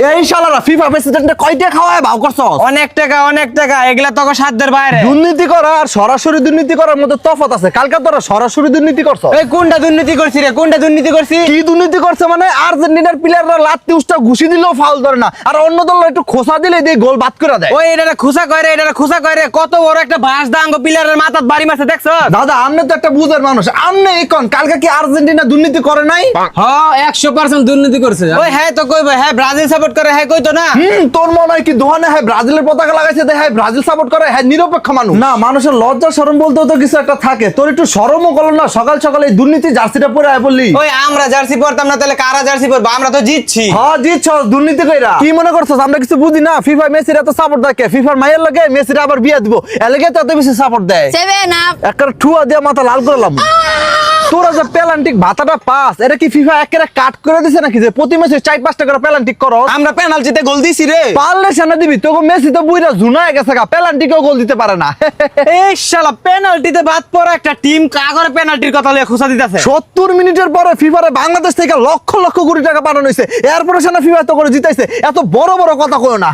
এই শালারা ফিফা প্রেসিডেন্টে কয়টা খাওয়ায় ভাও করছ? অনেক টাকা এগুলা তো সাধ্যের বাইরে। দুর্নীতি করা আর সরাসরি দুর্নীতি করার মধ্যে তফাৎ আছে। কালকে তোরা সরাসরি দুর্নীতি করছ। এই কোনটা দুর্নীতি করছি রে? কোনটা দুর্নীতি করছি? কি দুর্নীতি করছে মানে আর্জেন্টিনার প্লেয়াররা লাত্তি উষ্টা ঘুষি দিলেও ফাউল ধরে না, আর অন্য দল একটু খোসা দিলে দিয়ে গোল বাদ করে দেয়। ওই এটা খুশা করে কত বড় একটা বাঁশ দাঙ্গ প্লেয়ারের মাথাত বাড়ি মারছে দেখছো? দাদা আপনি তো একটা বুঝের মানুষ, আপনি এখন কালকে কি আর্জেন্টিনা দুর্নীতি করে নাই? হ্যাঁ 100% দুর্নীতি করছে। ওই হ্যাঁ তো কইবে, হ্যাঁ ব্রাজিল সাপোর্ট করে, হ্যাঁ কইতো না। তোর মনে হয় কি দোহানে হ্যাঁ ব্রাজিলের পতাকা লাগাইছে, হ্যাঁ ব্রাজিল সাপোর্ট করে, হ্যাঁ নিরপেক্ষ মানুষ না। মানুষের লজ্জা শরম বলতেও তো কিছু একটা থাকে। তোর একটু শরমও করলো না? সকাল সকালে এই দুর্নীতি জার্সিটা পরে আয় বললি। ওই আমরা জার্সি পরতাম না, তাহলে কারা জার্সি পরবো? আমরা তো জিতছি। হ্যাঁ জিতছস দুর্নীতি কইরা। কি মনে করছস আমরা কিছু বুঝি না? ফিফা মেসির এত সাপোর্ট দেয় কে? ফিফার মায়ের লাগে মেসির আবার বিয়ে দিব, এলাকে তো এত বেশি সাপোর্ট দেয়। 7 আপ একটা ঠুয়া দিয়ে মাথা লাল করলাম। তোরা যে পেনাল্টি ভাতাটা পাস, এটা কি ফিফা একেবারে কাট করে দিছে নাকি যে প্রতি ম্যাচে 4-5টা করে পেনাল্টি করো? আমরা পেনাল্টিতে গোল দিছি রে। পারলে সেনা দিবি, তোকে মেসি তো বুইরা ঝুনায় গেছে গা, পেনাল্টিকেও গোল দিতে পারে না। এই শালা পেনাল্টিতে বাদ পড়া একটা টিম কাগরে পেনাল্টির কথা লইয়া খুশা দিতেছে। 70 মিনিটের পরে ফিফারে বাংলাদেশ থেকে লক্ষ লক্ষ কোটি টাকা পাঠানো হয়েছে, এরপরে সেনা ফিফা তো করে জিতাইছে। এত বড় বড় কথা কইও না।